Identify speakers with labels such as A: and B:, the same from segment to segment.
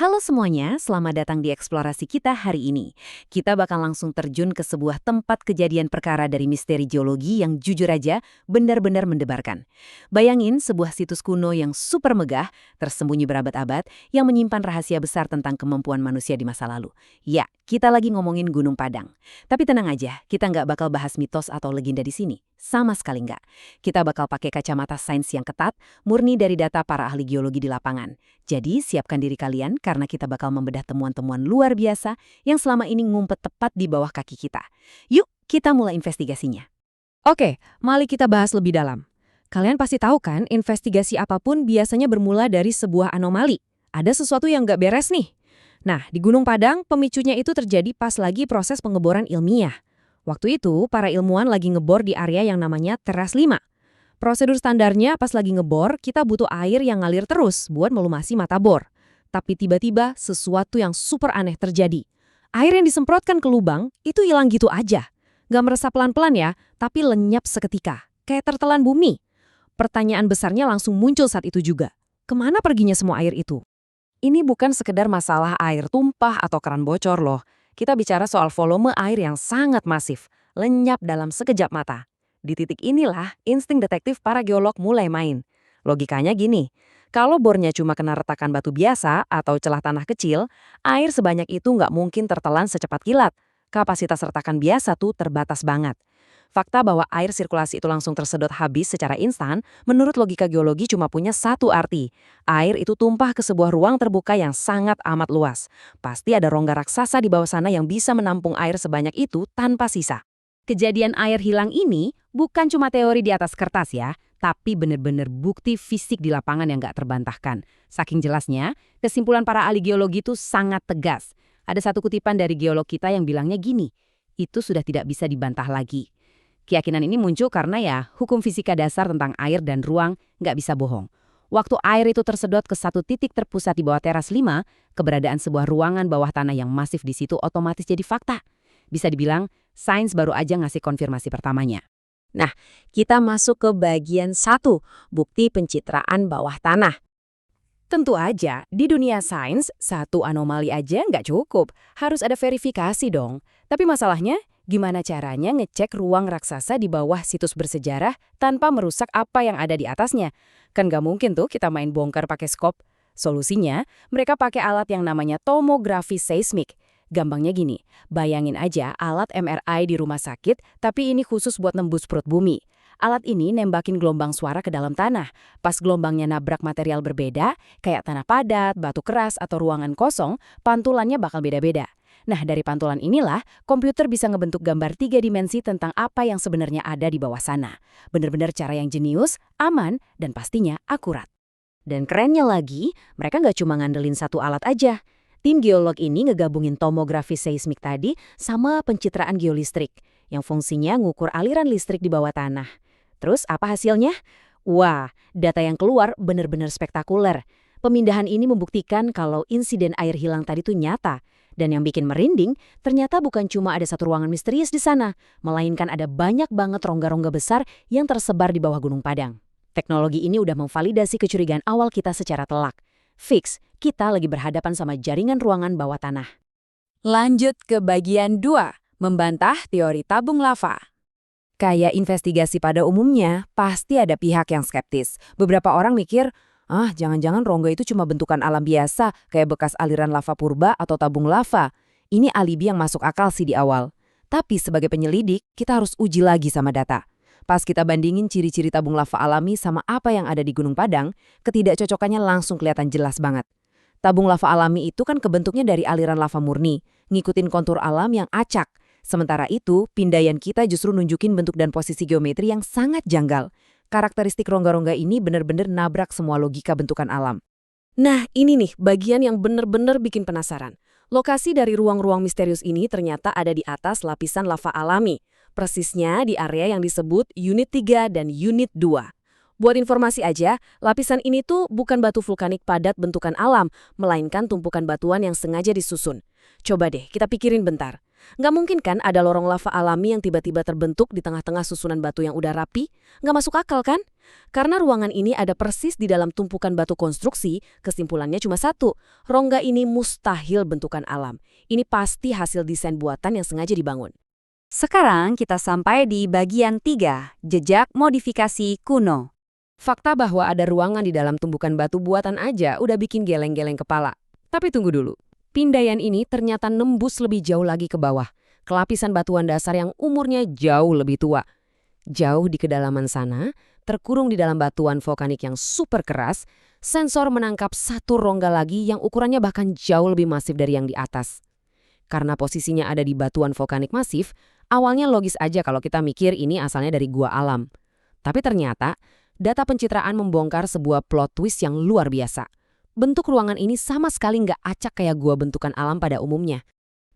A: Halo semuanya, selamat datang di eksplorasi kita hari ini. Kita bakal langsung terjun ke sebuah tempat kejadian perkara dari misteri geologi yang jujur aja benar-benar mendebarkan. Bayangin sebuah situs kuno yang super megah, tersembunyi berabad-abad, yang menyimpan rahasia besar tentang kemampuan manusia di masa lalu. Ya, kita lagi ngomongin Gunung Padang. Tapi tenang aja, kita nggak bakal bahas mitos atau legenda di sini. Sama sekali nggak. Kita bakal pakai kacamata sains yang ketat, murni dari data para ahli geologi di lapangan. Jadi, siapkan diri kalian karena kita bakal membedah temuan-temuan luar biasa yang selama ini ngumpet tepat di bawah kaki kita. Yuk, kita mulai investigasinya.
B: Oke, mari kita bahas lebih dalam. Kalian pasti tahu kan, investigasi apapun biasanya bermula dari sebuah anomali. Ada sesuatu yang nggak beres nih. Nah, di Gunung Padang, pemicunya itu terjadi pas lagi proses pengeboran ilmiah. Waktu itu, para ilmuwan lagi ngebor di area yang namanya Teras 5. Prosedur standarnya pas lagi ngebor, kita butuh air yang ngalir terus buat melumasi mata bor. Tapi tiba-tiba sesuatu yang super aneh terjadi. Air yang disemprotkan ke lubang itu hilang gitu aja. Nggak meresap pelan-pelan ya, tapi lenyap seketika. Kayak tertelan bumi. Pertanyaan besarnya langsung muncul saat itu juga. Kemana perginya semua air itu?
A: Ini bukan sekedar masalah air tumpah atau keran bocor loh. Kita bicara soal volume air yang sangat masif, lenyap dalam sekejap mata. Di titik inilah insting detektif para geolog mulai main. Logikanya gini, kalau bornya cuma kena retakan batu biasa atau celah tanah kecil, air sebanyak itu nggak mungkin tertelan secepat kilat. Kapasitas retakan biasa tuh terbatas banget. Fakta bahwa air sirkulasi itu langsung tersedot habis secara instan, menurut logika geologi cuma punya satu arti. Air itu tumpah ke sebuah ruang terbuka yang sangat amat luas. Pasti ada rongga raksasa di bawah sana yang bisa menampung air sebanyak itu tanpa sisa. Kejadian air hilang ini bukan cuma teori di atas kertas ya, tapi benar-benar bukti fisik di lapangan yang nggak terbantahkan. Saking jelasnya, kesimpulan para ahli geologi itu sangat tegas. Ada satu kutipan dari geolog kita yang bilangnya gini, itu sudah tidak bisa dibantah lagi. Keyakinan ini muncul karena ya hukum fisika dasar tentang air dan ruang nggak bisa bohong. Waktu air itu tersedot ke satu titik terpusat di bawah teras 5, keberadaan sebuah ruangan bawah tanah yang masif di situ otomatis jadi fakta. Bisa dibilang, sains baru aja ngasih konfirmasi pertamanya. Nah, kita masuk ke bagian 1, bukti pencitraan bawah tanah. Tentu aja, di dunia sains, satu anomali aja nggak cukup. Harus ada verifikasi dong. Tapi masalahnya, gimana caranya ngecek ruang raksasa di bawah situs bersejarah tanpa merusak apa yang ada di atasnya? Kan nggak mungkin tuh kita main bongkar pakai skop. Solusinya, mereka pakai alat yang namanya tomografi seismik. Gampangnya gini, bayangin aja alat MRI di rumah sakit, tapi ini khusus buat nembus perut bumi. Alat ini nembakin gelombang suara ke dalam tanah. Pas gelombangnya nabrak material berbeda, kayak tanah padat, batu keras, atau ruangan kosong, pantulannya bakal beda-beda. Nah, dari pantulan inilah, komputer bisa ngebentuk gambar 3 dimensi tentang apa yang sebenarnya ada di bawah sana. Bener-bener cara yang jenius, aman, dan pastinya akurat. Dan kerennya lagi, mereka nggak cuma ngandelin satu alat aja. Tim geolog ini ngegabungin tomografi seismik tadi sama pencitraan geolistrik, yang fungsinya ngukur aliran listrik di bawah tanah. Terus apa hasilnya? Wah, data yang keluar benar-benar spektakuler. Pemindahan ini membuktikan kalau insiden air hilang tadi tuh nyata. Dan yang bikin merinding, ternyata bukan cuma ada satu ruangan misterius di sana, melainkan ada banyak banget rongga-rongga besar yang tersebar di bawah Gunung Padang. Teknologi ini udah memvalidasi kecurigaan awal kita secara telak. Fix, kita lagi berhadapan sama jaringan ruangan bawah tanah. Lanjut ke bagian 2, membantah teori tabung lava. Kayak investigasi pada umumnya, pasti ada pihak yang skeptis. Beberapa orang mikir, jangan-jangan rongga itu cuma bentukan alam biasa, kayak bekas aliran lava purba atau tabung lava. Ini alibi yang masuk akal sih di awal. Tapi sebagai penyelidik, kita harus uji lagi sama data. Pas kita bandingin ciri-ciri tabung lava alami sama apa yang ada di Gunung Padang, ketidakcocokannya langsung kelihatan jelas banget. Tabung lava alami itu kan kebentuknya dari aliran lava murni, ngikutin kontur alam yang acak. Sementara itu, pindaian kita justru nunjukin bentuk dan posisi geometri yang sangat janggal. Karakteristik rongga-rongga ini benar-benar nabrak semua logika bentukan alam. Nah, ini nih bagian yang benar-benar bikin penasaran. Lokasi dari ruang-ruang misterius ini ternyata ada di atas lapisan lava alami. Persisnya di area yang disebut Unit 3 dan Unit 2. Buat informasi aja, lapisan ini tuh bukan batu vulkanik padat bentukan alam, melainkan tumpukan batuan yang sengaja disusun. Coba deh, kita pikirin bentar.
B: Nggak mungkin kan ada lorong lava alami yang tiba-tiba terbentuk di tengah-tengah susunan batu yang udah rapi? Nggak masuk akal kan? Karena ruangan ini ada persis di dalam tumpukan batu konstruksi, kesimpulannya cuma satu. Rongga ini mustahil bentukan alam. Ini pasti hasil desain buatan yang sengaja dibangun.
C: Sekarang kita sampai di bagian 3, jejak modifikasi kuno.
A: Fakta bahwa ada ruangan di dalam tumbukan batu buatan aja udah bikin geleng-geleng kepala. Tapi tunggu dulu. Pindaian ini ternyata nembus lebih jauh lagi ke bawah, ke lapisan batuan dasar yang umurnya jauh lebih tua. Jauh di kedalaman sana, terkurung di dalam batuan vulkanik yang super keras, sensor menangkap satu rongga lagi yang ukurannya bahkan jauh lebih masif dari yang di atas. Karena posisinya ada di batuan vulkanik masif, awalnya logis aja kalau kita mikir ini asalnya dari gua alam. Tapi ternyata, data pencitraan membongkar sebuah plot twist yang luar biasa. Bentuk ruangan ini sama sekali nggak acak kayak gua bentukan alam pada umumnya.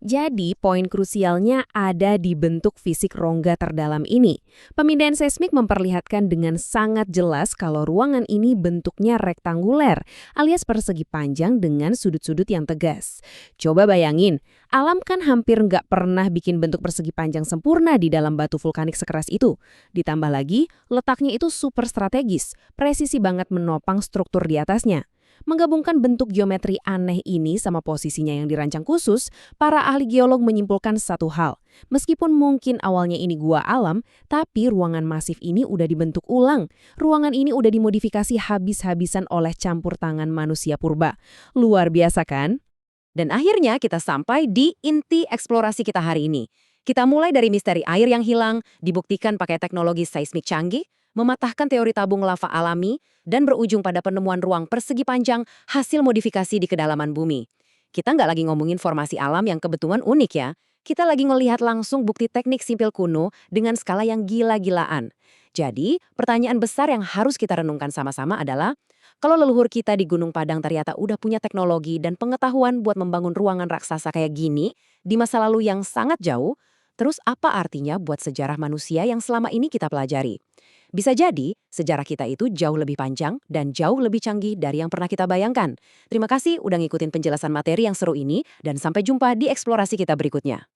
A: Jadi, poin krusialnya ada di bentuk fisik rongga terdalam ini. Pemindaian seismik memperlihatkan dengan sangat jelas kalau ruangan ini bentuknya rektanguler, alias persegi panjang dengan sudut-sudut yang tegas. Coba bayangin, alam kan hampir nggak pernah bikin bentuk persegi panjang sempurna di dalam batu vulkanik sekeras itu. Ditambah lagi, letaknya itu super strategis, presisi banget menopang struktur di atasnya. Menggabungkan bentuk geometri aneh ini sama posisinya yang dirancang khusus, para ahli geolog menyimpulkan satu hal. Meskipun mungkin awalnya ini gua alam, tapi ruangan masif ini udah dibentuk ulang. Ruangan ini udah dimodifikasi habis-habisan oleh campur tangan manusia purba. Luar biasa kan? Dan akhirnya kita sampai di inti eksplorasi kita hari ini. Kita mulai dari misteri air yang hilang, dibuktikan pakai teknologi seismik canggih, mematahkan teori tabung lava alami, dan berujung pada penemuan ruang persegi panjang hasil modifikasi di kedalaman bumi. Kita nggak lagi ngomongin formasi alam yang kebetulan unik ya. Kita lagi ngelihat langsung bukti teknik simpel kuno dengan skala yang gila-gilaan. Jadi, pertanyaan besar yang harus kita renungkan sama-sama adalah, kalau leluhur kita di Gunung Padang ternyata udah punya teknologi dan pengetahuan buat membangun ruangan raksasa kayak gini di masa lalu yang sangat jauh, terus apa artinya buat sejarah manusia yang selama ini kita pelajari? Bisa jadi, sejarah kita itu jauh lebih panjang dan jauh lebih canggih dari yang pernah kita bayangkan. Terima kasih udah ngikutin penjelasan materi yang seru ini, dan sampai jumpa di eksplorasi kita berikutnya.